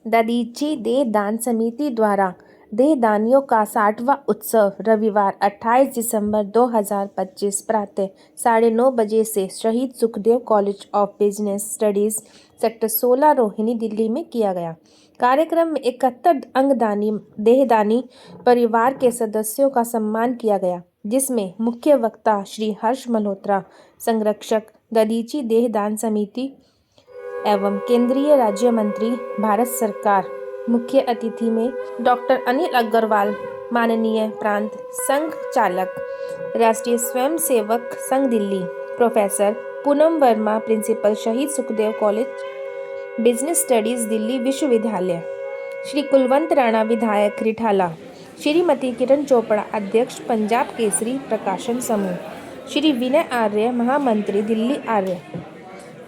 दधीची देह दान समिति द्वारा देह दानियों का 60वां उत्सव रविवार 28 दिसंबर 2025 प्रातः 9:30 बजे से शहीद Sukhdev college of business studies sector 16 Rohini Delhi में किया गया। कार्यक्रम में 71 अंगदानी देहदानी परिवार के सदस्यों का सम्मान किया गया, जिसमें मुख्य वक्ता श्री हर्ष मल्होत्रा, संरक्षक दधीची देहदान समिति एवं केंद्रीय राज्य मंत्री भारत सरकार, मुख्य अतिथि में डॉक्टर अनिल अग्रवाल, माननीय प्रांत संघ चालक, राष्ट्रीय स्वयंसेवक संघ दिल्ली, प्रोफेसर पूनम वर्मा, प्रिंसिपल शहीद Sukhdev college business studies Delhi विश्वविद्यालय, श्री कुलवंत राणा विधायक रिठाला, श्रीमती किरण चोपड़ा अध्यक्ष पंजाब केसरी प्रकाशन समूह, श्री विनय आर्य महामंत्री दिल्ली आर्य,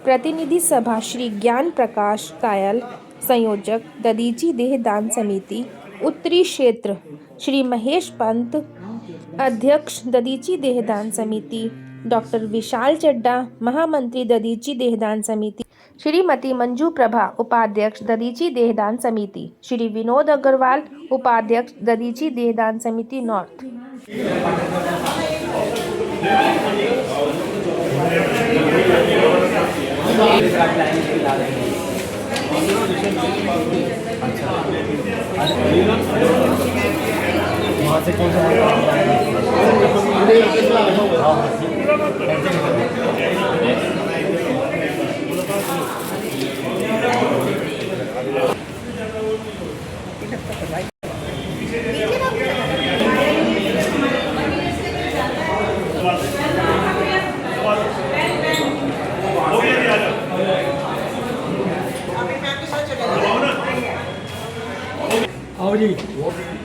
प्रतिनिधि सभा श्री ज्ञान प्रकाश कायल संयोजक दधीची देह दान समिति उत्तरी क्षेत्र, श्री महेश पंत अध्यक्ष दधीची देहदान समिति, डॉक्टर विशाल चड्डा महामंत्री दधीची देहदान समिति, श्रीमती मंजू प्रभा उपाध्यक्ष दधीची देहदान समिति, श्री विनोद अग्रवाल उपाध्यक्ष दधीची देहदान समिति नॉर्थ।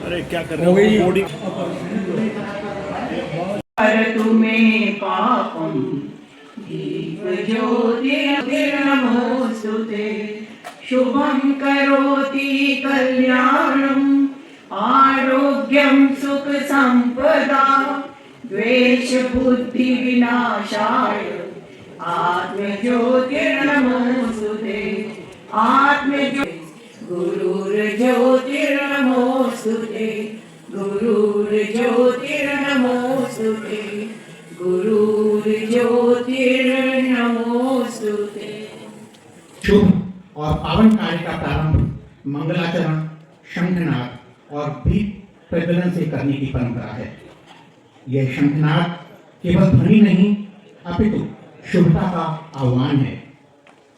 अरे क्या कर रहे हो? तुम्हें पापम दीप ज्योतिर्नमोस्तुते शुभं करोति कल्याणं आरोग्यं सुख संपदा द्वेष बुद्धि विनाशाय आत्मज्योतिर्नमोस्तुते आत्मज्योति गुरुर्ज्योतिर्नमोस्तुते गुरुर्ज्योतिर्नमोस्तुते गुरुर्ज्योतिर्नमोस्तुते। शुभ और पावन कार्य का प्रारंभ मंगलाचरण, शंखनाद और दीप प्रज्वलन से करने की परंपरा है। यह शंखनाद केवल ध्वनि नहीं अपितु शुभता का आह्वान है।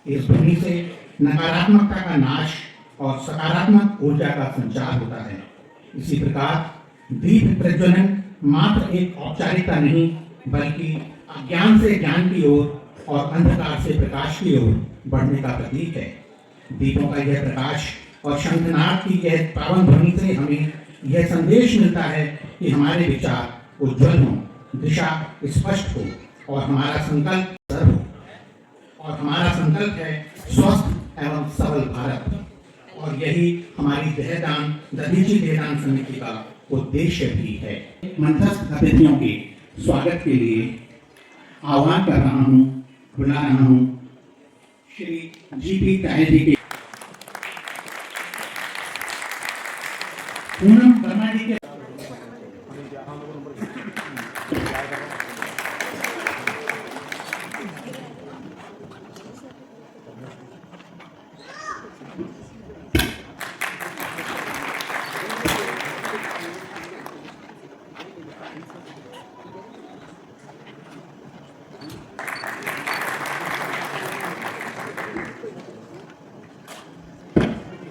इस ध्वनि से नकारात्मकता का नाश और सकारात्मक ऊर्जा का संचार होता है। इसी प्रकार दीप प्रज्वलन मात्र एक औपचारिकता नहीं, बल्कि अज्ञान से ज्ञान की ओर और अंधकार से प्रकाश की ओर बढ़ने का प्रतीक है। दीपों का यह प्रकाश और शंखनाद की यह पावन ध्वनि से हमें यह संदेश मिलता है कि हमारे विचार उज्ज्वल हों, दिशा स्पष्ट हो और हमारा संकल्प सर हो। और हमारा संकल्प है स्वस्थ एवं सबल भारत। और यही हमारी देहदान दधीची देहदान समिति का उद्देश्य भी है। मंथस्थ अतिथियों के स्वागत के लिए आह्वान कर रहा हूँ, बुला रहा हूँ श्री जीपी ताहे जी के पूनम वर्मा जी के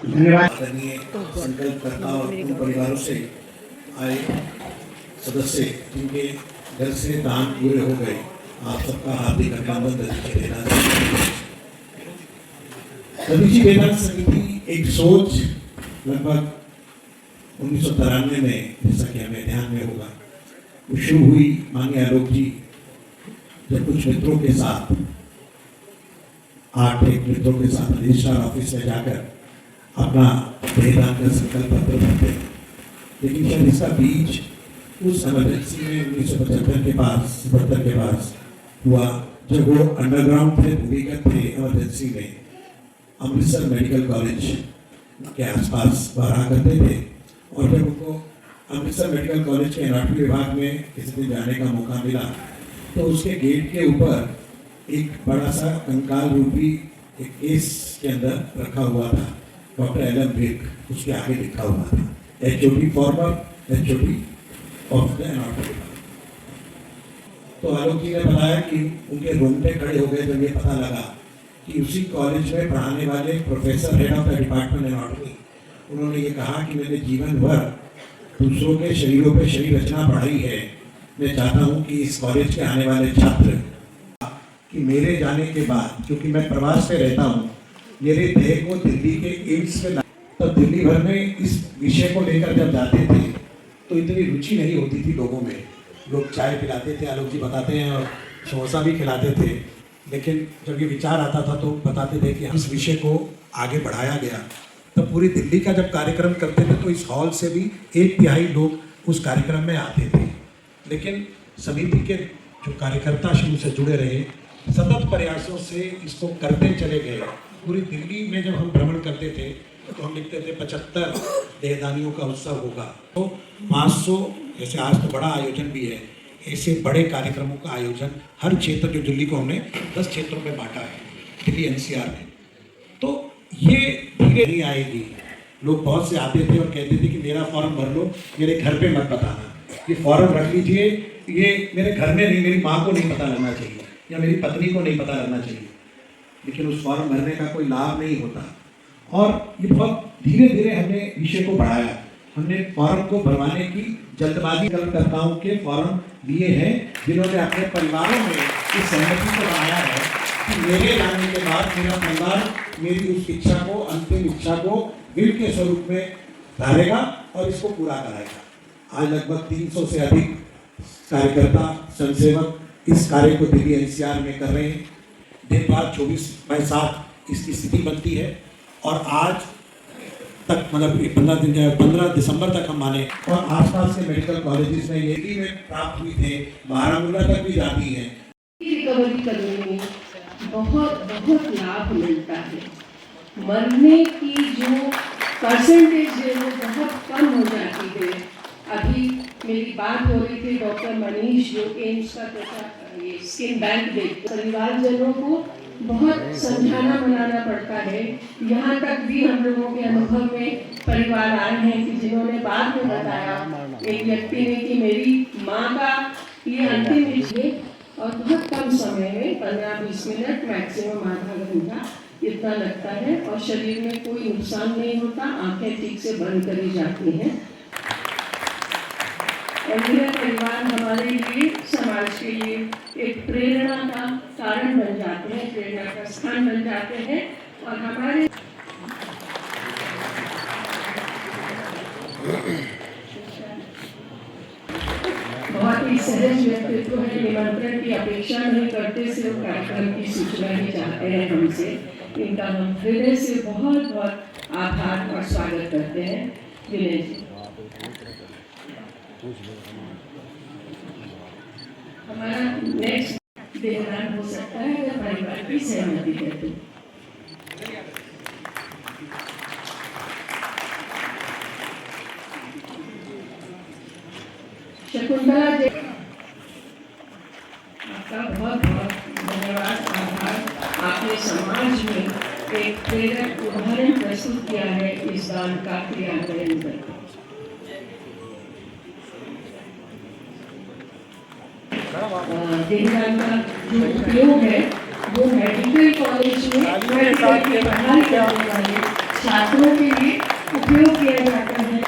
धन्यवाद। संकल्प करता और उन परिवारों से आए सदस्य जिनके घर से दान पूरे हो गए, आप सबका हार्दिक अभिनंदन देना चाहते हैं। दधीची देहदान समिति एक सोच लगभग 1993 में, जैसा कि हमें ध्यान में होगा, वो शुरू हुई माननीय आलोक जी जब कुछ मित्रों के साथ 8 मित्रों के साथ रजिस्ट्रार ऑफिस में जाकर अपना देहदान का संकल्प पत्र भरते हैं। लेकिन जब इसका बीज उस इमरजेंसी में 1975 के पास 77 के पास हुआ, जब वो अंडरग्राउंड थे, भूमिगत थे इमरजेंसी में, अमृतसर मेडिकल कॉलेज के आसपास वह रहा करते थे। और जब उनको अमृतसर मेडिकल कॉलेज के एनाटॉमी विभाग में किसी दिन जाने का मौका मिला तो उसके गेट के ऊपर एक बड़ा सा कंकाल रूपी एक केस के अंदर रखा हुआ था, डॉक्टर एलन विक, उसके आगे लिखा हुआ था HOD, farmer HOD of the anatomy विभाग। तो आलोक जी ने बताया कि उनके रोंगटे खड़े हो गए जब ये पता लगा कि उसी कॉलेज में पढ़ाने वाले professor, head of the department anatomy, उन्होंने ये कहा कि मैंने जीवन भर दूसरों के शरीरों पे शरीर रचना पढ़ाई है। मैं चाहता हूँ कि इस कॉलेज के आने वाले छात्र कि मेरे जाने के बाद, क्योंकि मैं प्रवास पे रहता हूँ, मेरे देह को दिल्ली के एम्स में तो दिल्ली भर में इस विषय को लेकर जब जाते थे तो इतनी रुचि नहीं होती थी लोगों में। लोग चाय पिलाते थे, आलोक जी बताते हैं, और समोसा भी खिलाते थे, लेकिन जब ये विचार आता था तो बताते थे कि इस विषय को आगे बढ़ाया गया। तब पूरी दिल्ली का जब कार्यक्रम करते थे तो इस हॉल से भी 1/3 लोग उस कार्यक्रम में आते थे। लेकिन समिति के जो कार्यकर्ता शुरू से जुड़े रहे, सतत प्रयासों से इसको करते चले गए। पूरी दिल्ली में जब हम भ्रमण करते थे तो हम लिखते थे 75 देहदानियों का उत्सव होगा, तो 500, जैसे आज तो बड़ा आयोजन भी है, ऐसे बड़े कार्यक्रमों का आयोजन हर क्षेत्र, जो दिल्ली को हमने 10 क्षेत्रों में बांटा है, दिल्ली NCR में। तो ये धीरे नहीं आएगी। लोग बहुत से आते थे और कहते थे कि मेरा फॉर्म भर लो, मेरे घर पे मत बताना, ये फॉर्म रख लीजिए, ये मेरे घर में नहीं, मेरी माँ को नहीं पता लगना चाहिए या मेरी पत्नी को नहीं पता लगना चाहिए। लेकिन उस फॉर्म भरने का कोई लाभ नहीं होता। और ये बहुत धीरे धीरे हमने विषय को बढ़ाया। हमने फॉर्म को भरवाने की जल्दबाजी कर्ताओं के फॉर्म लिए हैं, जिन्होंने अपने परिवारों में इस सहमति को बनाया है कि मेरे जाने के बाद मेरा परिवार मेरी उस इच्छा को, अंतिम इच्छा को बिल के स्वरूप में धारेगा और इसको पूरा कराएगा। आज लगभग 300 से अधिक कार्यकर्ता, स्वयंसेवक इस कार्य को दिल्ली NCR में कर रहे हैं। दिन रात 24/7 इसकी स्थिति बनती है और आज तक, मतलब 15 दिसंबर तक हम माने, और आसपास के मेडिकल कॉलेजेस में ये भी में प्राप्त हुई थे, बारामूला तक भी जाती है। रिकवरी करने में बहुत बहुत लाभ मिलता है। मरने की जो परसेंटेज है वो बहुत कम हो जाती है। अभी मेरी बात हो रही थी डॉक्टर मनीष, जो एम्स का ये स्किन बैंक देखते, परिवारजनों को बहुत समझाना मनाना पड़ता है। यहाँ तक भी हम लोगों के अनुभव में परिवार आए हैं कि जिन्होंने बाद में बताया एक व्यक्ति ने कि मेरी माँ का ये अंतिम है, और बहुत कम समय में 15-20 मिनट, मैक्सिमम आधा घंटा इतना लगता है, और शरीर में कोई नुकसान नहीं होता, आंखें ठीक से बंद करी जाती हैं। और यह परिवार हमारे लिए, समाज के लिए एक प्रेरणा का कारण बन जाते हैं, प्रेरणा का स्थान बन जाते हैं। और हमारे बहुत ही सहज व्यक्तित्व है, निमंत्रण की अपेक्षा नहीं करते, सिर्फ कार्यक्रम की सूचना ही चाहते हैं हमसे। इनका हम हृदय से बहुत बहुत आभार और स्वागत करते हैं। विनय जी, हमारा नेक्स्ट देहदान हो सकता है अगर परिवार की सहमति है तो। शकुंतला जी, आपका बहुत बहुत धन्यवाद, आभार। आपने समाज में एक प्रेरक उदाहरण प्रस्तुत किया है इस दान का क्रियान्वयन करके। देहदान का जो उपयोग है वो मेडिकल कॉलेज में पढ़ाई करने वाले छात्रों के लिए उपयोग किया जाता है।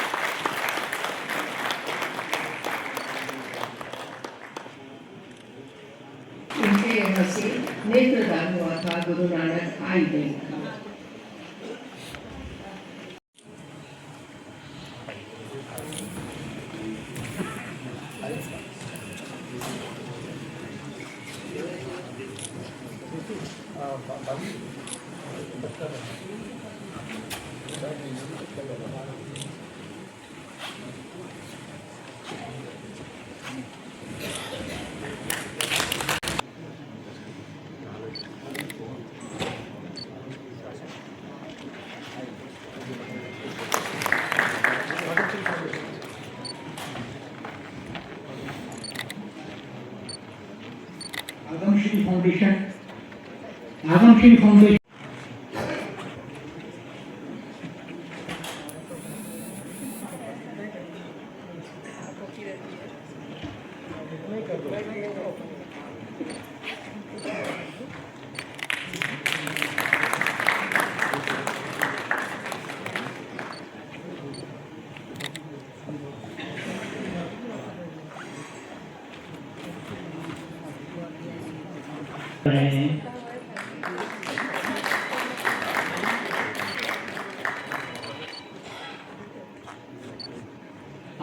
उनके यहाँ से नेत्रदान हुआ था गुरु नानक आई गई। फाउंडेशन, आदमश्री फाउंडेशन,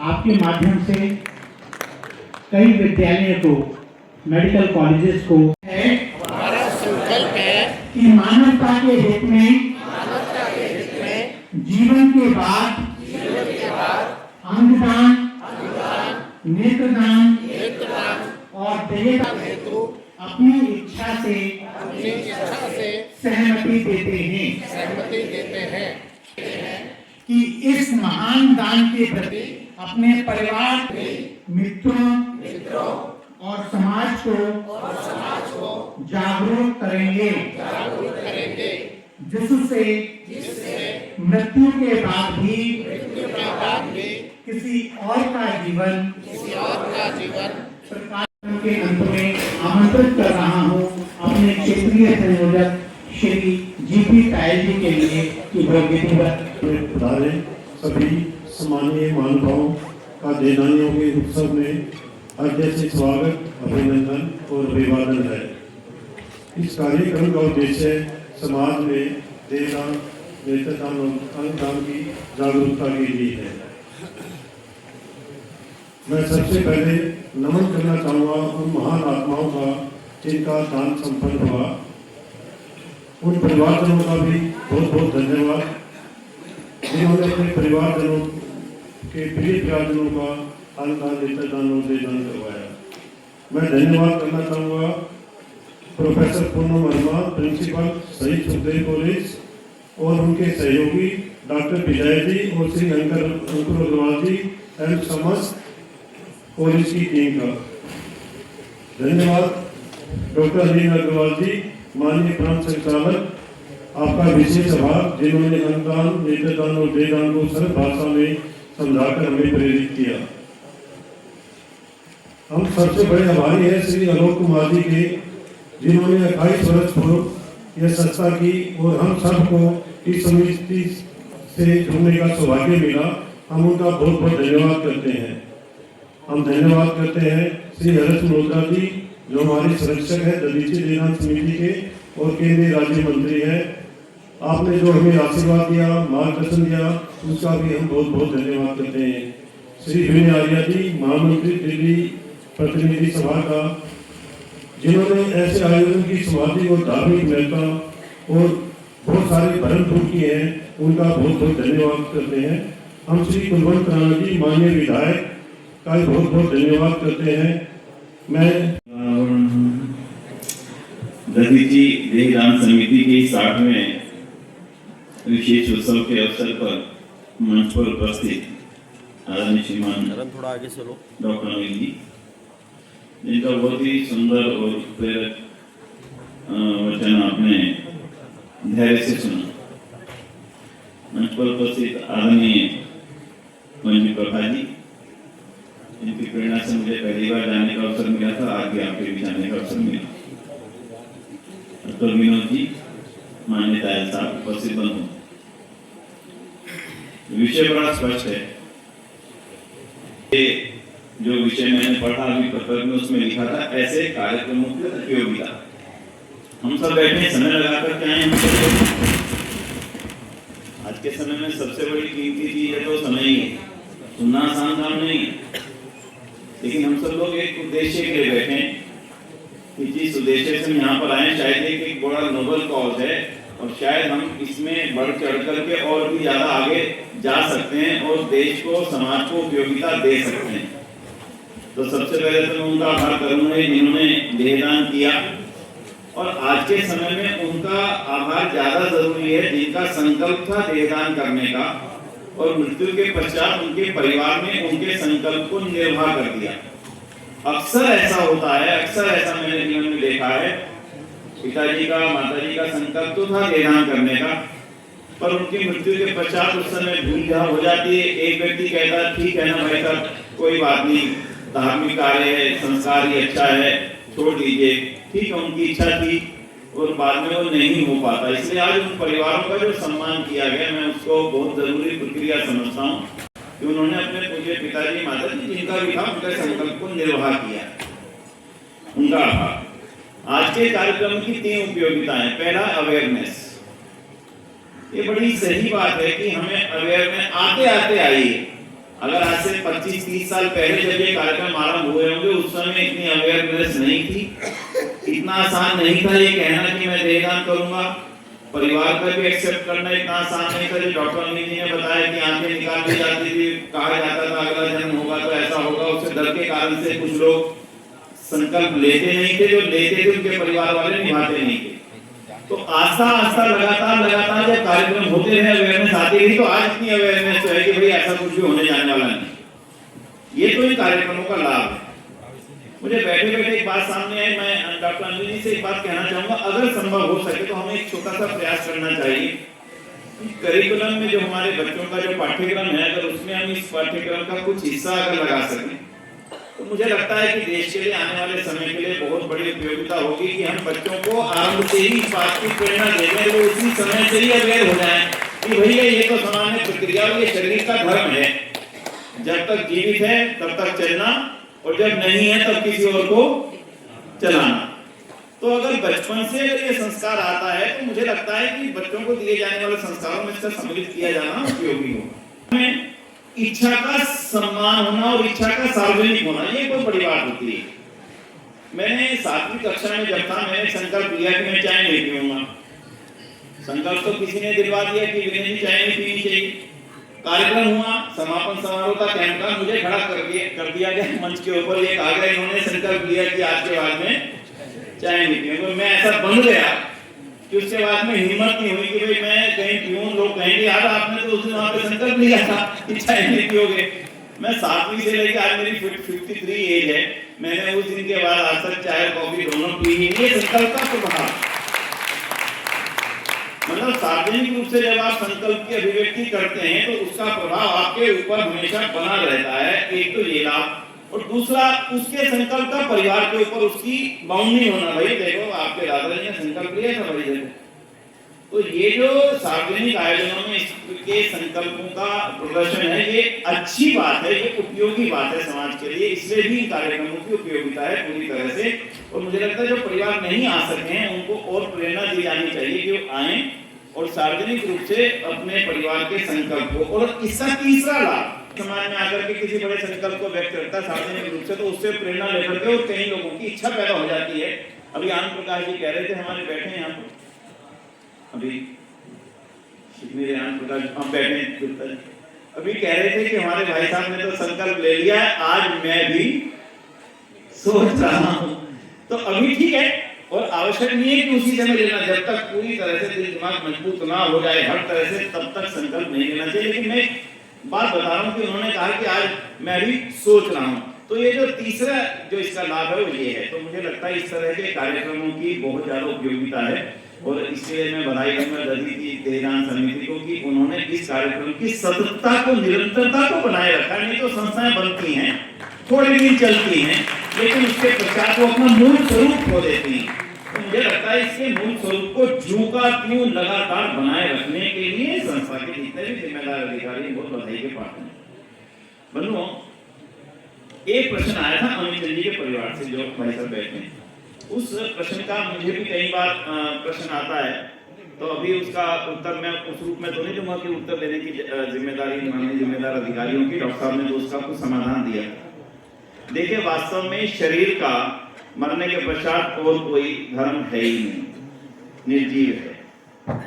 आपके माध्यम से कई विद्यालयों को, मेडिकल कॉलेजेस को है हमारा संकल्प है कि मानवता के हित में जीवन के बाद अंगदान, नेत्रदान और देहदान हेतु अपनी इच्छा से सहमति देते हैं कि इस महान दान के प्रति अपने परिवार, मित्रों और समाज को जागरूक करेंगे, जिससे मृत्यु के बाद भी किसी और का जीवन प्रकाश के अंत में आमंत्रित कर रहा हूँ अपने क्षेत्रीय संयोजक श्री जीपी पायल जी के लिए कि वह विधिवत सभी सम्मानीय महानुभावों का देदानियों के उत्सव में हार्दिक स्वागत, अभिनंदन और अभिवादन है। इस कार्यक्रम का उद्देश्य समाज में देदान, नेत्रदान और अंगदान की जागरूकता के लिए है। मैं सबसे पहले नमन करना चाहूँगा उन महान आत्माओं का जिनका दान संपन्न हुआ। उन परिवारजनों का भी बहुत बहुत धन्यवाद जिन्होंने अपने परिवारजनों के प्रिय परिवारजनों का अंगदान, नेत्रदान और देदान करवाया। मैं धन्यवाद करना चाहूँगा प्रोफेसर पूनम वर्मा, प्रिंसिपल शहीद सुखदेव कॉलेज और उनके सहयोगी डॉक्टर विजय जी और श्री अंकुर अग्रवाल जी एवं समस्त कॉलेज की टीम का धन्यवाद। डॉक्टर अनिल अग्रवाल जी, माननीय प्रांत संचालक, आपका विशेष आभार जिन्होंने अंगदान, नेत्रदान और देदान को सरल भाषा में समझाकर हमें प्रेरित किया। हम सबसे बड़े आभारी हैं श्री आलोक कुमार जी के, जिन्होंने 28 वर्ष पूर्व यह संस्था की और हम सबको इस समिति से जुड़ने का सौभाग्य मिला। हम उनका बहुत बहुत धन्यवाद करते हैं। हम धन्यवाद करते हैं श्री हर्ष मल्होत्रा जी, जो हमारे संरक्षक है दधीची देदान समिति के और केंद्रीय राज्य मंत्री है। आपने जो हमें आशीर्वाद दिया, मार्गदर्शन दिया, उसका भी हम बहुत बहुत धन्यवाद करते हैं। श्री विनय आर्या जी, महामंत्री दिल्ली प्रतिनिधि सभा का, जिन्होंने ऐसे आयोजन की समाजिक और धार्मिक महत्ता और बहुत सारे भरण पूर्ण किए हैं, उनका बहुत बहुत धन्यवाद करते हैं। हम श्री कुलवंत राणा जी, माननीय विधायक का बहुत बहुत धन्यवाद करते हैं। मैं दधीची देहदान समिति के 60वें विशेष उत्सव के अवसर पर मंच पर उपस्थित आदरणीय श्रीमान डॉक्टर अनिल जी, जिनका बहुत ही सुंदर और प्रेरक वचन आपने धैर्य से सुना। मंच पर उपस्थित आदरणीय मंजू प्रभा जी, जिनकी प्रेरणा से मुझे पहली बार जाने का अवसर मिला था, आज भी आपके बीच आने का अवसर मिला। डॉक्टर विनोद जी, माननीय दायल साहब, उपस्थित बंधु, विषय बड़ा स्पष्ट है। जो विषय मैंने पढ़ा अभी पत्र में, उसमें लिखा था ऐसे कार्यक्रमों की उपयोगिता। हम सब बैठे समय लगाकर क्या है, आज के समय में सबसे बड़ी कीमती चीज है तो समय ही है। सुनना आसान काम नहीं है, लेकिन हम सब लोग एक उद्देश्य के लिए बैठे हैं कि जिस उद्देश्य से हम यहाँ पर आए, शायद एक बड़ा नोबल कॉज है और शायद हम इसमें बढ़ चढ़ करके और भी ज्यादा आगे जा सकते हैं और देश को, समाज को उपयोगिता दे सकते हैं। तो सबसे पहले तो मैं उनका आभार करूंगा जिन्होंने देहदान किया, और आज के समय में उनका आभार ज्यादा जरूरी है जिनका संकल्प था देहदान करने का और मृत्यु के पश्चात उनके परिवार ने उनके संकल्प को निर्वाह कर दिया। अक्सर ऐसा होता है, अक्सर ऐसा मैंने जीवन में देखा है पिताजी का माताजी का संकल्प तो था देहदान करने का, पर उनकी मृत्यु के पश्चात उस समय भूल जहाँ हो जाती है। एक व्यक्ति कहता है ठीक है ना भाई साहब, कोई बात नहीं, धार्मिक कार्य है, संस्कार ही अच्छा है, छोड़ दीजिए। ठीक है, उनकी इच्छा थी और बाद में वो नहीं हो पाता। इसलिए आज उन परिवारों का जो सम्मान किया गया, मैं उसको बहुत जरूरी प्रक्रिया समझता हूँ कि उन्होंने अपने पूज्य पिताजी माताजी जिनका भी था उनके संकल्प को निर्वाह किया, उनका आभार। आज के कार्यक्रम की 3 उपयोगिताएं। पहला, अवेयरनेस। ये बड़ी सही बात है कि हमें अवेयरनेस आते आते आई है। अगर आज से 25-30 साल पहले जब ये कार्यक्रम आरंभ हुए होंगे, उस समय इतनी अवेयरनेस नहीं थी, इतना आसान नहीं था ये कहना कि मैं देहदान करूंगा। परिवार का भी एक्सेप्ट करना इतना आसान नहीं था। जो डॉक्टर अनिल जी ने बताया कि आंखें निकाल दी जाती थी, कहा जाता था अगला जन्म होगा तो ऐसा होगा, उससे डर के कारण से कुछ लोग संकल्प लेते नहीं थे, जो लेते थे उनके परिवार वाले निभाते नहीं थे। तो आस्ता आस्ता लगातार जब कार्यक्रम होते रहे, अवेयरनेस आती रही, तो आज इतनी अवेयरनेस है कि भाई ऐसा कुछ भी होने जाने वाला नहीं। ये तो इन कार्यक्रमों का लाभ है। मुझे बैठे बैठे एक बात सामने आई, मैं डॉक्टर अनिल जी से एक बात कहना चाहूंगा, अगर संभव हो सके तो हमें एक छोटा सा प्रयास करना चाहिए। करिकुलम में जो हमारे बच्चों का जो पाठ्यक्रम है, अगर उसमें हम इस पाठ्यक्रम का कुछ हिस्सा अगर लगा सकें तो मुझे लगता है कि देश के लिए आने वाले समय के लिए बहुत बड़ी उपयोगिता होगी कि हम बच्चों को आरंभ से ही इस बात की प्रेरणा दें, वो उसी समय से ही अवेयर हो जाए कि भैया ये तो सामान्य प्रक्रिया और ये शरीर का धर्म है, जब तक जीवित है तब तक चलना और जब नहीं है तब किसी और को चलाना। तो अगर बचपन से अगर ये संस्कार आता है तो मुझे लगता है कि बच्चों को दिए जाने वाले संस्कारों में इसका सम्मिलित किया जाना उपयोगी होगा। हमें इच्छा का सम्मान होना और इच्छा का सार्वजनिक होना, ये कोई बड़ी बात होती है। मैंने 7वीं कक्षा में जब था, मैंने संकल्प लिया कि मैं चाय नहीं पीऊंगा। संकल्प तो किसी ने दिलवा दिया कि विनय जी चाय नहीं पीनी चाहिए। कार्यक्रम हुआ, समापन समारोह का कैमरा मुझे खड़ा कर दिया गया मंच के ऊपर। ये कहा गया इन्होंने संकल्प लिया कि आज के बाद में चाय नहीं पीऊंगा। मैं ऐसा बन गया कि उसके बाद में हिम्मत नहीं हुई कि भाई मैं कहीं पीऊं। लोग कहेंगे यार आपने तो उस दिन वहां पे संकल्प लिया था कि चाय नहीं पियोगे। मैं 7वीं से लेकर आज मेरी 53 एज है, मैंने उस दिन के बाद आज तक चाय कॉफी दोनों पी ही नहीं। संकल्प का प्रभाव, मतलब सार्वजनिक रूप से जब आप संकल्प की अभिव्यक्ति करते हैं तो उसका प्रभाव आपके ऊपर हमेशा बना रहता है। एक तो ये लाभ, और दूसरा उसके संकल्प का परिवार के ऊपर उसकी बाउंडिंग होना। भाई देखो आपके दादाजी ने संकल्प लिया था, भाई देखो। तो ये जो सार्वजनिक आयोजनों में इसके संकल्पों का प्रदर्शन है, ये अच्छी बात है, ये उपयोगी बात है समाज के लिए। इसलिए भी कार्यक्रमों की उपयोगिता है पूरी तरह से। और मुझे लगता है जो परिवार नहीं आ सके हैं उनको और प्रेरणा दी जानी चाहिए कि वो आए और सार्वजनिक रूप से अपने परिवार के संकल्प को। और इसका तीसरा लाभ, समाज में आकर के किसी बड़े संकल्प को व्यक्त करता है सार्वजनिक रूप से, तो उससे प्रेरणा लेकर के और कई लोगों की इच्छा पैदा हो जाती है। अभी आनंद प्रकाश जी कह रहे थे, हमारे बैठे हैं यहाँ पर, अभी मेरे आनंद प्रकाश हम बैठे, अभी कह रहे थे कि हमारे भाई साहब ने तो संकल्प ले लिया है, आज मैं भी सोच रहा हूँ। तो अभी ठीक है, और आवश्यक नहीं है कि उसी समय लेना, जब तक पूरी तरह से दिल दिमाग मजबूत ना हो जाए हर तरह से, तब तक संकल्प नहीं लेना चाहिए। लेकिन मैं बात बता रहा हूँ कि उन्होंने कहा कि आज मैं भी सोच रहा हूँ, तो ये जो तीसरा जो इसका लाभ है वो ये है। तो मुझे लगता है इस तरह के कार्यक्रमों की बहुत ज्यादा उपयोगिता है, और इसलिए मैं बधाई दूंगा दधी की देहदान समिति को कि उन्होंने इस कार्यक्रम की सततता को, निरंतरता को बनाए रखा। नहीं तो संस्थाएं बनती हैं, थोड़े दिन चलती हैं, लेकिन उसके पश्चात वो अपना मूल स्वरूप खो देती हैं। तो मुझे लगता है इसके मूल स्वरूप को ज्यों का त्यों लगातार बनाए रखने के लिए संस्था के जितने भी जिम्मेदार अधिकारी बहुत बधाई के पात्र हैं। बंधुओं, एक प्रश्न आया था अमित जी के परिवार से, जो भाई साहब बैठे हैं। उस प्रश्न का मुझे भी कई बार प्रश्न आता है, तो अभी उसका उत्तर मैं उस रूप में तो नहीं दूंगा कि उत्तर देने की जिम्मेदारी माननीय जिम्मेदार अधिकारियों की। डॉक्टर साहब ने तो उसका कुछ समाधान दिया। देखिए, वास्तव में शरीर का मरने के पश्चात और कोई धर्म है ही नहीं, निर्जीव है।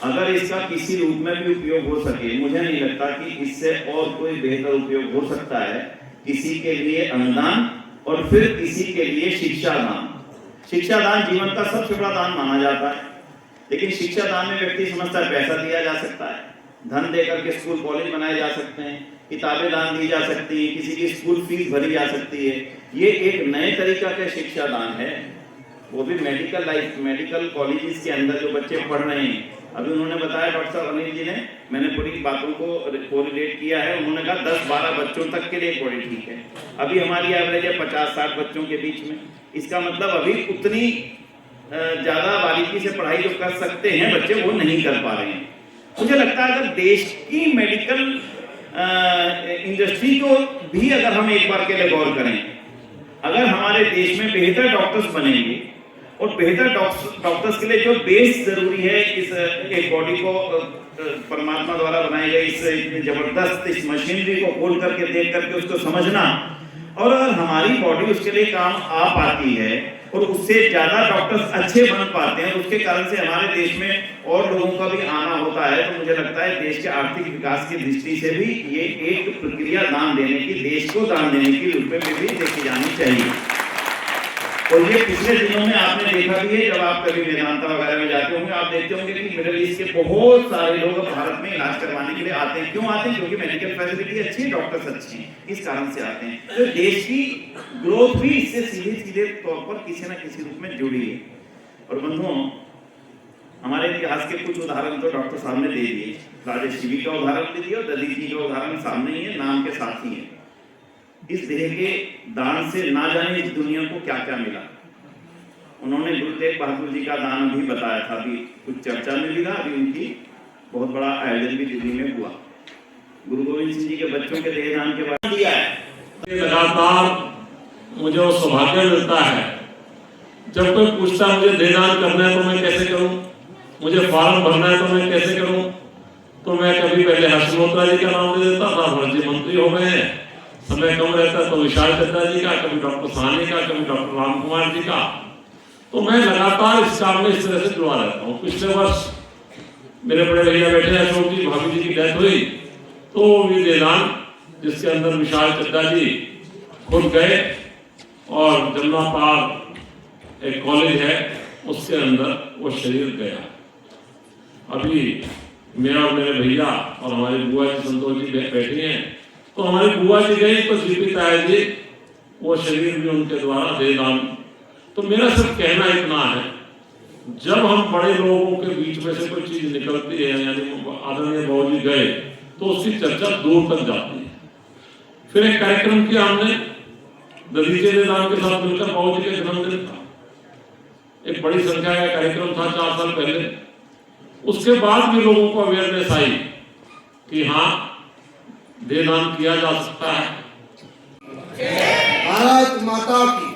अगर इसका किसी रूप में भी उपयोग हो सके, मुझे नहीं लगता कि इससे और कोई बेहतर उपयोग हो सकता है। किसी के लिए अन्नदान और फिर किसी के लिए शिक्षा दान। शिक्षा दान जीवन का सबसे बड़ा दान माना जाता है, लेकिन शिक्षा दान में व्यक्ति समझता है पैसा दिया जा सकता है, धन देकर के स्कूल कॉलेज बनाए जा सकते हैं, किताबें दान दी जा सकती है, किसी की स्कूल फीस भरी जा सकती है। ये एक नए तरीका का शिक्षा दान है। वो भी मेडिकल कॉलेजेस के अंदर जो बच्चे पढ़ रहे हैं। अभी उन्होंने बताया, डॉक्टर साहब अनिल जी ने, मैंने पूरी बातों को कोरिलेट किया है। उन्होंने कहा 10-12 बच्चों तक के लिए बॉडी ठीक है। अभी हमारी एवरेज है 50-60 बच्चों के बीच में। इसका मतलब अभी उतनी ज़्यादा बारीकी से पढ़ाई जो कर सकते हैं बच्चे, वो नहीं कर पा रहे हैं। मुझे लगता है अगर देश की मेडिकल इंडस्ट्री को भी अगर हम एक बार के लिए गौर करें, अगर हमारे देश में बेहतर डॉक्टर्स बनेंगे और बेहतर डॉक्टर्स के लिए जो बेस जरूरी है, इस एक बॉडी को परमात्मा द्वारा बनाई गई इस जबरदस्त इस मशीनरी को खोल करके देख करके उसको समझना, और अगर हमारी बॉडी उसके लिए काम आ पाती है और उससे ज्यादा डॉक्टर्स अच्छे बन पाते हैं, उसके कारण से हमारे देश में और लोगों का भी आना होता है, तो मुझे लगता है देश के आर्थिक विकास की दृष्टि से भी ये एक प्रक्रिया दान देने की, देश को दान देने की रूप में भी देखी जानी चाहिए। और ये पिछले दिनों में आपने देखा भी है, जब आप कभी वेदांता वगैरह में जाते होंगे, आप देखते होंगे कि मिडिल ईस्ट के बहुत सारे लोग भारत में इलाज करवाने के लिए आते हैं। क्यों आते हैं? क्योंकि मेडिकल फैसिलिटी अच्छी है, डॉक्टर्स अच्छे हैं, इस कारण से आते हैं। तो देश की ग्रोथ भी इससे सीधे तौर पर किसी न किसी रूप में जुड़ी है। और बंधुओं, हमारे इतिहास के कुछ उदाहरण तो डॉक्टर साहब ने दे दिए। राजा शिवी का उदाहरण दे दिया और दलीप जी का उदाहरण सामने ही है, नाम के साथ ही है। इस देह के दान से ना जाने इस दुनिया को क्या क्या मिला। उन्होंने गुरु तेग बहादुर जी का दान भी बताया था, अभी कुछ चर्चा में भी था, अभी उनकी बहुत बड़ा आयोजन भी दिल्ली में हुआ। गुरु गोविंद सिंह जी के बच्चों के देह दान के बारे में दिया है। लगातार मुझे वो सौभाग्य मिलता है, जब कोई पूछता है मुझे देह दान करना है तो मैं कैसे करूं, मुझे फॉर्म भरना है तो मैं कैसे करूं, तो मैं कभी पहले हर्ष मल्होत्रा जी का नाम दे देता था, भरत जी मंत्री हो गए हैं, समय कम रहता तो विशाल चड्ढा जी का, कभी डॉक्टर साहनी का, कभी डॉक्टर राम कुमार जी का। तो मैं लगातार इस काम में इस तरह से जुड़ा रहता हूँ। पिछले वर्ष मेरे बड़े भैया बैठे अशोक जी, भाभी जी की डेथ हुई, तो ये देदान जिसके अंदर विशाल चड्ढा जी खुद गए और जमुना पार एक कॉलेज है उसके अंदर वो शरीर गया। अभी मेरा और मेरे भैया और हमारी बुआ जी संतोष जी बैठी हैं, तो हमारी बुआ जी गई तो जीपी ताया जी वो शरीर भी उनके द्वारा दे दान। तो मेरा सिर्फ कहना इतना है, जब हम बड़े लोगों के बीच में से कोई चीज निकलती है, यानी आदरणीय बाबू जी गए, तो उसकी चर्चा दूर तक जाती है। फिर एक कार्यक्रम किया हमने दलीचे दे दान के साथ मिलकर, बाबू जी के जन्मदिन था, एक बड़ी संख्या का कार्यक्रम था 4 साल पहले। उसके बाद भी लोगों को अवेयरनेस आई कि हाँ देह दान किया जा सकता है। भारत माता की,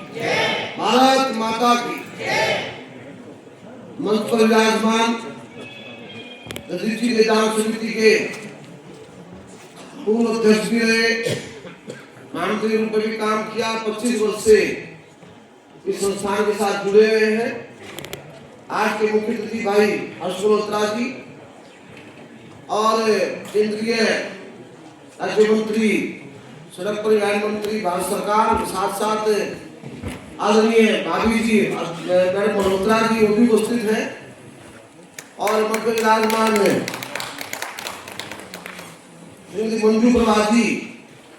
भारत माता की। मंच पर विराजमान दलीची देदान समिति के पूर्व अध्यक्ष भी रहे, महामंत्री रूप में भी काम किया, 25 वर्ष से इस संस्थान के साथ जुड़े हुए हैं। आज के मुख्य अतिथि भाई हर्ष मल्होत्रा जी और केंद्रीय राज्य मंत्री, सड़क परिवहन मंत्री भारत सरकार, साथ साथ आदरणीय भाभी जी मैडम मल्होत्रा जी वो भी उपस्थित हैं। और मंच पर विराजमान श्रीमती मंजू प्रभा जी,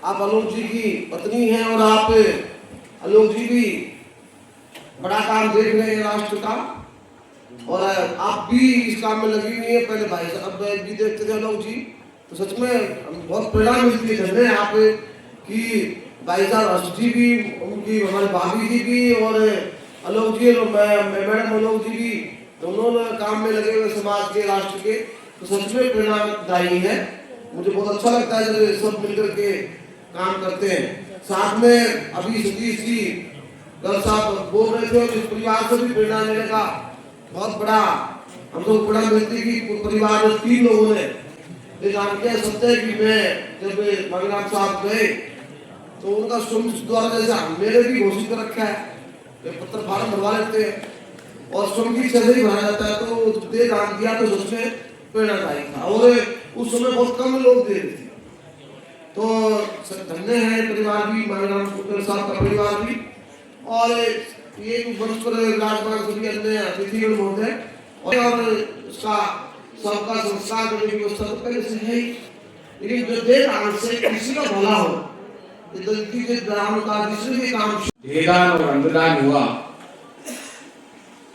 आप आलोक जी की पत्नी हैं और आप आलोक जी भी बड़ा काम देख रहे हैं राष्ट्र का, और आप भी इस काम में लगी हुई है। पहले भाई साहब भी देखते थे आलोक जी, तो सच में बहुत प्रेरणा मिलती है धन्य आप कि भाई साहब हर्ष जी भी, उनकी हमारे भाभी जी भी और आलोक जी और मैडम आलोक जी भी दोनों काम में लगे हुए समाज के, राष्ट्र के, तो सच में प्रेरणादायी है। मुझे बहुत अच्छा लगता है जब सब मिलकर के काम करते हैं। साथ में अभी सतीश जी गर्ग साहब बोल रहे थे, इस परिवार से भी प्रेरणा लेने का बहुत बड़ा हम लोग बड़ा मिलती कि परिवार में 3 लोगों ने जान के सत्य कि मैं जब मंगराम साहब गए तो उनका स्वयं द्वारा जैसा मेरे भी घोषित कर रखा है, पत्र फार्म भरवा लेते हैं और स्वयं की इच्छा से ही भरा जाता है, तो दे दान दिया तो सच में प्रेरणादायी था। और उस समय बहुत कम लोग दे रहे थे, तो धन्य है परिवार भी, मंगराम साहब का परिवार भी, और ये मंच पर विराजमान सभी अन्य अतिथिगण महोदय और उसका सबका संस्कार करने की व्यवस्था तो पहले से है ही, लेकिन जो देह दान से किसी का भला हो, दलित के दान का जिससे भी काम देहदान और अंगदान हुआ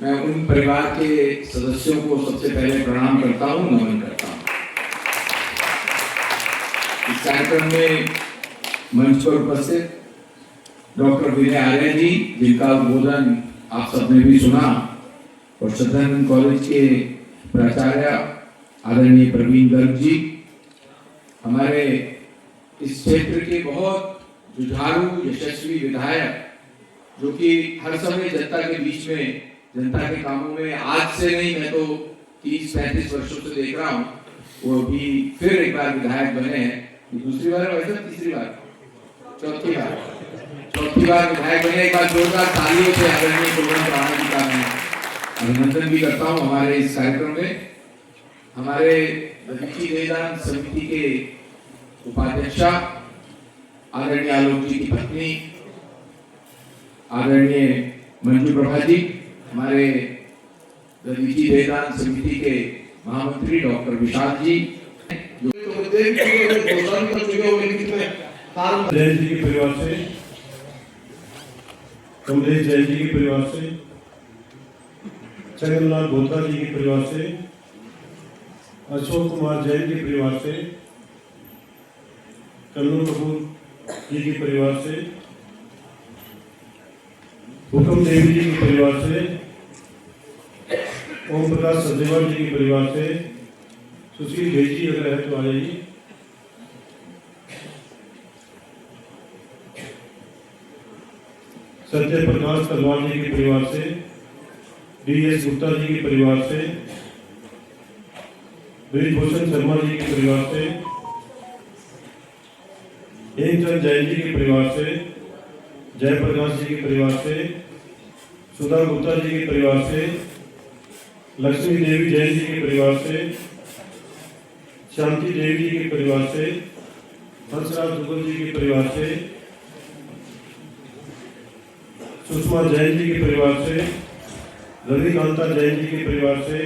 मैं उन परिवार के सदस्यों को सबसे पहले प्रणाम करता हूँ, नमन करता हूँ। इस कार्यक्रम में मंच पर उपस्थित डॉक्टर विनय आर्य जी, जिनका उद्बोधन आप सबने भी सुना, और सदानंद कॉलेज के प्राचार्य आदरणीय प्रवीण गर्ग जी, हमारे इस क्षेत्र के बहुत जुझारू यशस्वी विधायक, जो कि हर समय जनता के बीच में, जनता के कामों में, आज से नहीं, मैं तो 30-35 वर्षों से देख रहा हूँ, वो भी फिर एक बार विधायक बने हैं। दूसरी बार वैसे तीसरी बार, चौथी बार विधायक बने। एक बार जोरदार तालियों से आदरणीय कुलवंत राणा जी का मैं अभिनंदन भी करता हूँ। हमारे इस कार्यक्रम में हमारे दधीची देहदान समिति के उपाध्यक्षा आदरणीय आलोक जी की पत्नी आदरणीय मंजू प्रभा जी, हमारे दधीची देहदान समिति के महामंत्री डॉक्टर विशाल जी, जैन जी के परिवार से, कमलेश जैन जी के परिवार से, चंद्रलाल बोता जी के परिवार से, अशोक कुमार जैन के परिवार से, कन्नू कपूर जी के परिवार से, हुक्म देवी जी के परिवार से, ओम प्रकाश सचदेवा जी के परिवार से, सुशील भेजी अगर है तो आ जाइए। सत्य प्रकाश तलवार जी के परिवार से, डी.एस. गुप्ता जी के परिवार से, ब्रिजभूषण शर्मा जी के परिवार से, हेमचंद जैन जी के परिवार से, जयप्रकाश जी के परिवार से, सुधा गुप्ता जी के परिवार से, लक्ष्मी देवी जैन जी के परिवार से, शांति देवी जी के परिवार से, हंसराज दुग्गल जी के परिवार से, सुषमा जैन जी के परिवार से, रविकांता जैन जी के परिवार से,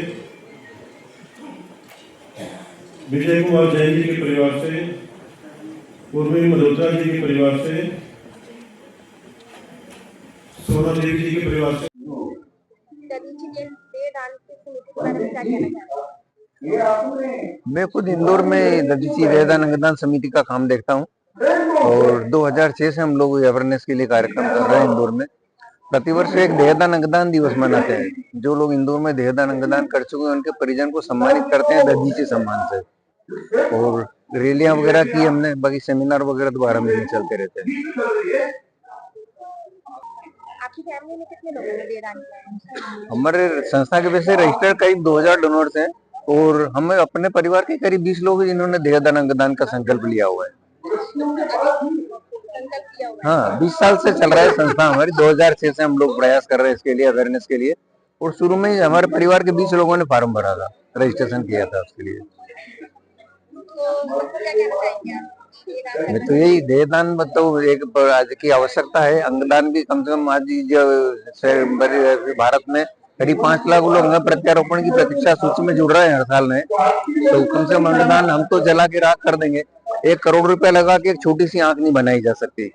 विजय कुमार जैन जी के परिवार से, उर्मी मल्होत्रा जी के परिवार से, सोना देवी जी के परिवार से। मैं खुद इंदौर में दधीची देहदान अंगदान समिति का काम देखता हूँ, और 2006 से हम लोग अवेयरनेस के लिए कार्यक्रम कर रहे हैं। इंदौर में प्रतिवर्ष एक देहदान अंगदान दिवस मनाते हैं। जो लोग इंदौर में देहदान अंगदान कर चुके हैं उनके परिजन को सम्मानित करते हैं दधीची सम्मान से, और रैलियां वगैरह की हमने, बाकी सेमिनार वगैरह दोबारा में चलते रहते हैं। आपकी फैमिली में कितने लोगों ने देहदान किया? हमारे संस्था के वैसे रजिस्टर्ड करीब 2000 डोनर्स हैं, और हमें अपने परिवार के करीब 20 लोग जिन्होंने देहदान अंगदान का संकल्प लिया हुआ है। हाँ, 20 साल से चल रहा है संस्था हमारी। 2006 से हम लोग प्रयास कर रहे हैं इसके लिए, अवेयरनेस के लिए, और शुरू में ही हमारे परिवार के 20 लोगों ने फॉर्म भरा था, रजिस्ट्रेशन किया था उसके लिए। मैं तो यही देहदान मतलब एक आज की आवश्यकता है। अंगदान भी कम से कम आज जो भारत में करीब 5 लाख लोग प्रत्यारोपण की प्रतीक्षा सूची में जुड़ रहे हैं हर साल में, तो कम से कम अंगदान हम तो जला के राख कर देंगे। 1 करोड़ रुपया लगा के एक छोटी सी आंख नहीं बनाई जा सकती,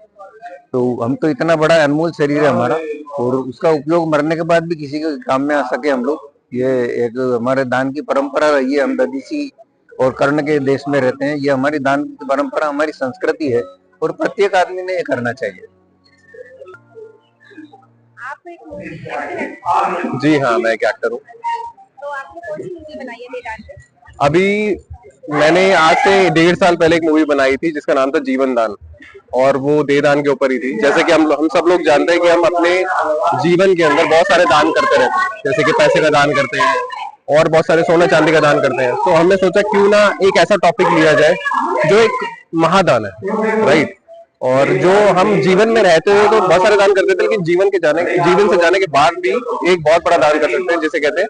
तो हम तो इतना बड़ा अनमोल शरीर है हमारा, और उसका उपयोग मरने के बाद भी किसी के काम में आ सके हम लोग, ये एक हमारे दान की परंपरा रही है। हम दधीची और कर्ण के देश में रहते हैं, ये हमारी दान की परंपरा, हमारी संस्कृति है, और प्रत्येक आदमी ने ये करना चाहिए। जी हाँ, मैं एक एक्टर हूँ। तो आपने कौन सी मूवी बनाई है देहदान पे? अभी मैंने आज से 1.5 साल पहले एक मूवी बनाई थी जिसका नाम था जीवन दान, और वो देहदान के ऊपर ही थी। जैसे कि हम सब लोग जानते हैं कि हम अपने जीवन के अंदर बहुत सारे दान करते रहते हैं, जैसे कि पैसे का दान करते हैं और बहुत सारे सोना चांदी का दान करते हैं। तो हमने सोचा क्यों ना एक ऐसा टॉपिक लिया जाए जो एक महादान है, राइट। और जो हम जीवन में रहते हुए तो बहुत सारे दान करते थे, लेकिन जीवन से जाने के बाद भी एक बहुत बड़ा दान कर सकते हैं, जिसे कहते हैं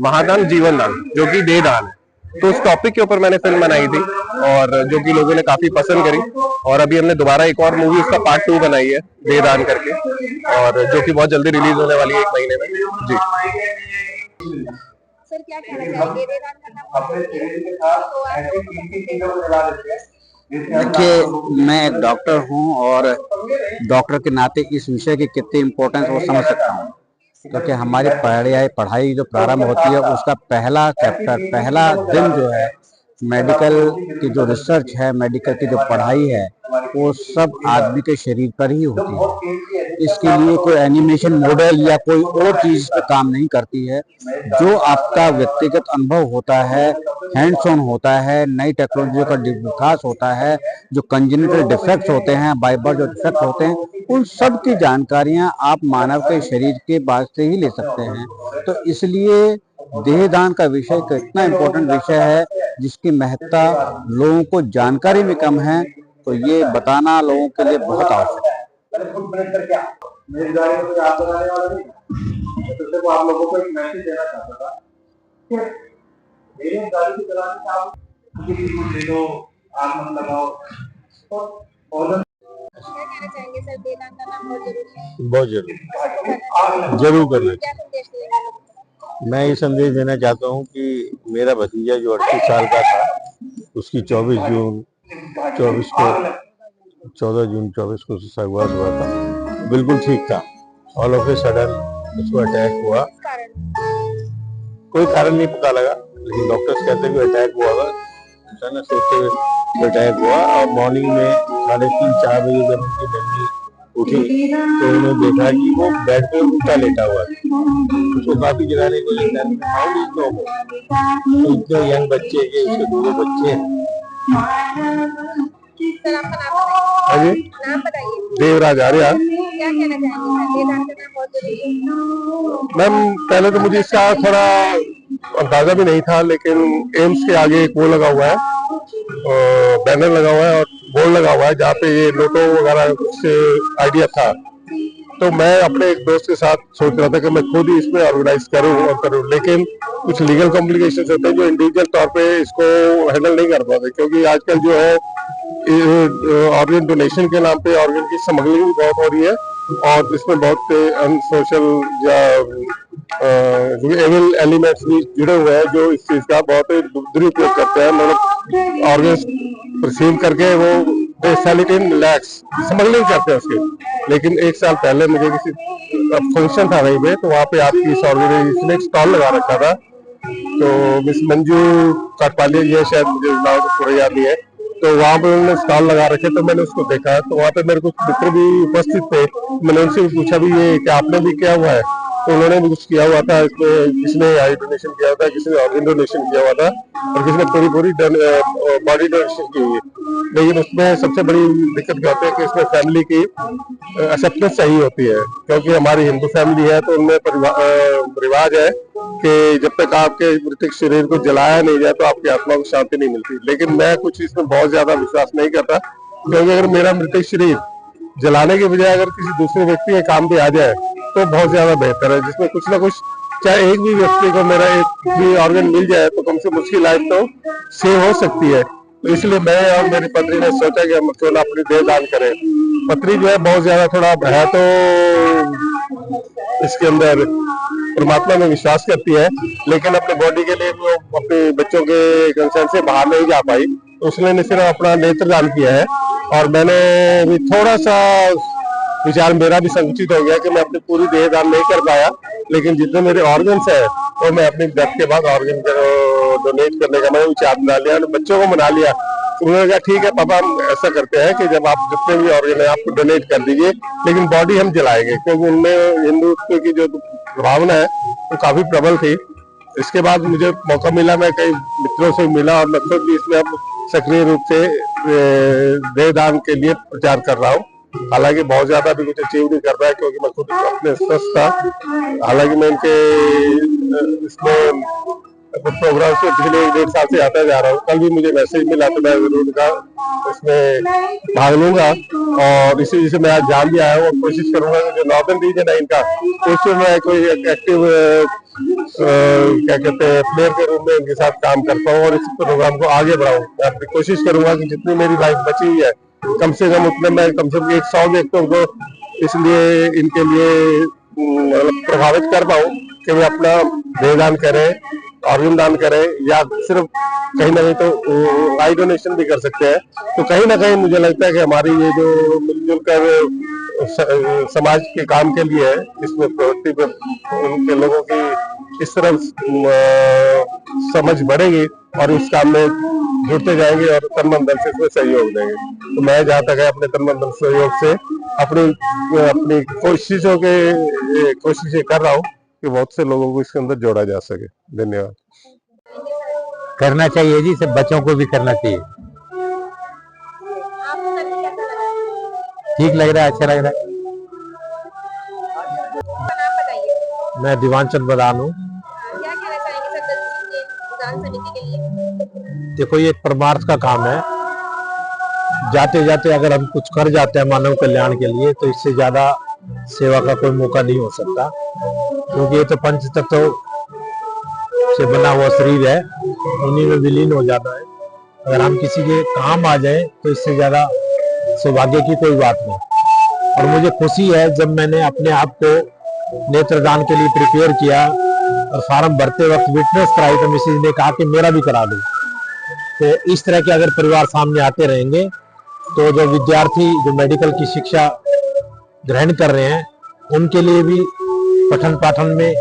महादान, जीवन दान, जो कि देहदान है। तो उस टॉपिक के ऊपर मैंने फिल्म बनाई थी, और जो कि लोगों ने काफी पसंद करी, और अभी हमने दोबारा एक और मूवी उसका पार्ट 2 बनाई है देहदान करके, और जो कि बहुत जल्दी रिलीज होने वाली है 1 महीने में। जी सर, क्या कहना चाहेंगे देहदान करना? देखिए, मैं एक डॉक्टर हूँ, और डॉक्टर के नाते इस विषय की कितनी इम्पोर्टेंस वो समझ सकता हूँ। क्योंकि हमारी पढ़ाई जो प्रारंभ होती है उसका पहला चैप्टर, पहला दिन जो है मेडिकल की जो रिसर्च है, मेडिकल की जो पढ़ाई है, वो सब आदमी के शरीर पर ही होती है। इसके लिए कोई एनिमेशन मॉडल या कोई और चीज पे काम नहीं करती है। जो आपका व्यक्तिगत अनुभव होता है, हैंड्स ऑन होता है, नई टेक्नोलॉजी का विकास होता है, जो कंजेनिटल डिफेक्ट्स होते हैं, बाय बर्थ जो डिफेक्ट होते हैं, उन सब की जानकारियां आप मानव के शरीर के बाद से ही ले सकते हैं। तो इसलिए देहदान का विषय इतना इम्पोर्टेंट विषय है जिसकी महत्ता लोगों को जानकारी में कम है, तो ये बताना लोगों के लिए बहुत आवश्यक है। आप लोगों को एक मैसेज देना चाहता था कि मेरे गाड़ी की चलाने का आप किसी को दे दो, आग मत लगाओ। और क्या कहना चाहेंगे सर, देहदान करना बहुत जरूरी, जरूर करना। क्या संदेश देना? मैं ये संदेश देना चाहता हूँ कि मेरा भतीजा जो 38 साल का था, उसकी 14 जून 24 को शुरुआत हुआ था, बिल्कुल ठीक था। ऑल ऑफ ए सडन उसको अटैक हुआ, कोई कारण नहीं पता लगा, लेकिन डॉक्टर्स कहते हैं कि अटैक हुआ था, अचानक से अटैक हुआ। और मॉर्निंग में 3:30-4 बजे जब उनकी मम्मी उठी तो उन्होंने देखा कि वो बेड पे उल्टा लेटा हुआ था। उसको काफी गिराने को इतने यंग बच्चे के, उसके 2 बच्चे हैं। सर आपका नाम बताइए। नाम बताइए। देवराज आर्या। क्या कहना चाहेंगे सर, देहदान करना बहुत जरूरी है? मैम पहले तो मुझे इसका थोड़ा अंदाजा भी नहीं था, लेकिन एम्स के आगे एक वो लगा हुआ है, बैनर लगा हुआ है और बोर्ड लगा हुआ है जहाँ पे ये लोटो वगैरह कुछ आइडिया था। तो मैं अपने एक दोस्त के साथ सोच रहा था कि मैं खुद ही इसमें ऑर्गेनाइज करूं, लेकिन कुछ लीगल कॉम्प्लिकेशंस होते हैं जो इंडिविजुअल तौर पे इसको हैंडल नहीं कर पाते, क्योंकि आजकल जो है ऑर्गन डोनेशन के नाम पे ऑर्गन की स्मगलिंग बहुत हो रही है और इसमें बहुत अनसोशल या एविल एलिमेंट्स भी जुड़े हुए हैं जो इस चीज का बहुत दुरुपयोग करते हैं। मतलब ऑर्गन रिसीव करके वो सेलिटिन लैक्स स्मगलिंग करते हैं उसके। लेकिन 1 साल पहले मुझे किसी फंक्शन था वहीं पे, तो वहाँ पे आपकी इस ऑर्गेनाइजेशन ने एक स्टॉल लगा रखा था, तो मिस मंजू काटपालिया ये शायद मुझे नाम पूरा याद नहीं है, तो वहाँ पे उन्होंने स्टॉल लगा रखे, तो मैंने उसको देखा, तो वहाँ पे मेरे कुछ मित्र भी उपस्थित थे। मैंने उनसे भी पूछा भी ये क्या आपने भी किया हुआ है, तो उन्होंने भी कुछ किया हुआ था। इसमें किसने आई डोनेशन किया हुआ था, किसने ऑर्गन डोनेशन किया हुआ था और किसने पूरी बॉडी डोनेशन की हुई। लेकिन उसमें सबसे बड़ी दिक्कत क्या होती है कि इसमें फैमिली की एक्सेप्टेंस चाहिए होती है, क्योंकि हमारी हिंदू फैमिली है तो उनमें रिवाज है कि जब तक आपके मृतक शरीर को जलाया नहीं जाए तो आपकी आत्मा को शांति नहीं मिलती। लेकिन मैं कुछ इसमें बहुत ज्यादा विश्वास नहीं करता, क्योंकि अगर मेरा मृतक शरीर जलाने के बजाय अगर किसी दूसरे व्यक्ति के काम पे आ जाए तो बहुत ज्यादा बेहतर है, जिसमें कुछ ना कुछ, चाहे एक भी व्यक्ति को मेरा एक भी ऑर्गन मिल जाए तो कम से कम उसकी लाइफ तो सेव हो सकती है। तो इसलिए मैं और मेरी पत्नी ने सोचा कि हम क्यों ना अपनी देह दान करें। पत्नी जो है बहुत ज्यादा थोड़ा है तो इसके अंदर परमात्मा में विश्वास करती है, लेकिन अपने बॉडी के लिए वो अपने बच्चों के कंसर्न से बाहर नहीं जा पाई, तो उसने सिर्फ अपना नेत्रदान किया है। और मैंने भी थोड़ा सा विचार मेरा भी संकुचित हो गया कि मैं अपनी पूरी देह दान नहीं कर पाया, लेकिन जितने मेरे ऑर्गन्स है तो मैं अपनी डेथ के बाद ऑर्गन डोनेट करने का मैंने विचार बना लिया और बच्चों को मना लिया। उन्होंने कहा ठीक है पापा, हम ऐसा करते हैं कि जब आप जितने भी ऑर्गन है आपको डोनेट कर दीजिए, लेकिन बॉडी हम जलाएंगे, क्योंकि उनमें हिंदुत्व की जो भावना है वो काफी प्रबल थी। इसके बाद मुझे मौका मिला, मैं कई मित्रों से मिला और मैं खुद भी इसमें अब सक्रिय रूप से देह दान के लिए प्रचार कर रहा हूँ। हालांकि बहुत ज्यादा भी कुछ अचीव नहीं कर रहा है, क्योंकि मैं खुद अपने स्वस्थ था। हालांकि मैं इनके इसमें प्रोग्राम से पिछले 1.5 साल से आता जा रहा हूँ। कल भी मुझे मैसेज मिला तो मैं जरूर इसमें भाग लूंगा, और इसी वजह से मैं आज जान भी आया हूँ और कोशिश करूंगा कि जो नॉर्दर्न रीजन है इनका, उसमें मैं कोई एक्टिव क्या कहते हैं प्लेयर के रूप में इनके साथ काम कर पाऊँ और इस प्रोग्राम को आगे बढ़ाऊँ। मैं कोशिश करूंगा कि जितनी मेरी लाइफ बची हुई है कम से कम उतने मैं कम से कम 100 व्यक्तियों को इसलिए इनके लिए प्रभावित कर पाऊँ कि वे अपना देहदान करें ऑर्गन दान करें या सिर्फ कहीं ना कहीं तो आई डोनेशन भी कर सकते हैं। तो कहीं ना कहीं मुझे लगता है कि हमारी ये जो मिलजुल कर समाज के काम के लिए है, इसमें प्रवृत्ति पर उनके लोगों की इस तरह समझ बढ़ेगी और इस काम में जुड़ते जाएंगे और तन मन धन से इसमें सहयोग देंगे। तो मैं जहाँ तक है अपने तन मन धन सहयोग से अपनी कोशिशें कर रहा हूँ कि बहुत से लोगों को इसके अंदर जोड़ा जा सके। धन्यवाद। करना चाहिए जी, सब बच्चों को भी करना चाहिए। ठीक लग रहा है, अच्छा लग रहा है। मैं दीवान चंद बदान हूँ। क्या कहना चाहेंगे सर दलजीत के दान समिति के लिए? देखो, ये एक परमार्थ का काम है। जाते जाते अगर हम कुछ कर जाते हैं मानव कल्याण के लिए, तो इससे ज्यादा सेवा का कोई मौका नहीं हो सकता, क्योंकि ये तो पंच तत्व से बना हुआ शरीर है, उन्हीं में विलीन हो जाता है। अगर हम किसी के काम आ जाए तो इससे ज्यादा सौभाग्य की कोई बात नहीं। और मुझे खुशी है जब मैंने अपने आप को नेत्रदान के लिए प्रिपेयर किया और फॉर्म भरते वक्त विटनेस कराई, तो मिसेज ने कहा कि मेरा भी करा दो। तो इस तरह के अगर परिवार सामने आते रहेंगे तो जो विद्यार्थी जो मेडिकल की शिक्षा ग्रहण कर रहे हैं उनके लिए भी पठन पाठन में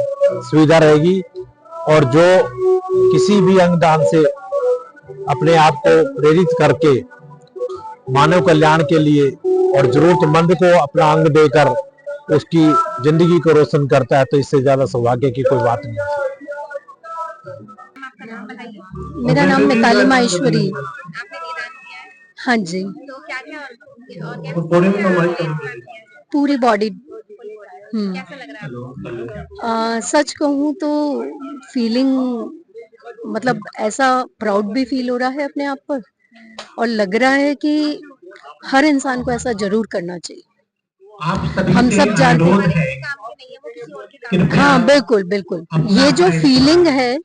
सुविधा रहेगी, और जो किसी भी अंगदान से अपने आप को प्रेरित करके मानव कल्याण के लिए और जरूरतमंद को अपना अंग देकर उसकी जिंदगी को रोशन करता है, तो इससे ज्यादा सौभाग्य की कोई बात नहीं है। मेरा नाम मिताली माहेश्वरी। हाँ जी, तो क्या पूरी बॉडी। कैसा लग रहा है? सच कहूँ तो फीलिंग मतलब ऐसा प्राउड भी फील हो रहा है अपने आप पर, और लग रहा है कि हर इंसान को ऐसा जरूर करना चाहिए। हम सब जानते हैं। हाँ, बिल्कुल बिल्कुल। ये जो फीलिंग है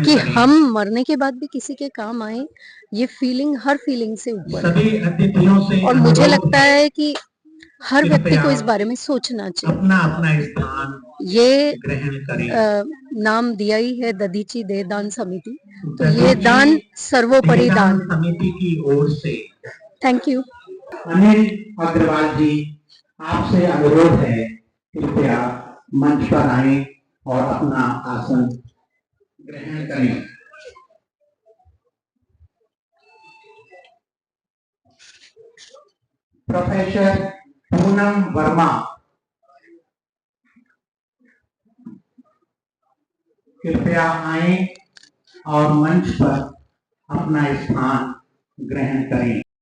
कि हम मरने के बाद भी किसी के काम आए, ये फीलिंग हर फीलिंग से ऊपर है। और मुझे लगता है कि हर व्यक्ति को इस बारे में सोचना चाहिए। अपना स्थान ये नाम दिया ही है दधीची देहदान समिति, तो ये दान सर्वोपरि दान समिति की ओर से। Thank you. अनिल अग्रवाल जी, आपसे अनुरोध है, कृपया मंच पर आए और अपना आसन ग्रहण करें। प्रोफेसर पूनम वर्मा, कृपया आए और मंच पर अपना स्थान ग्रहण करें।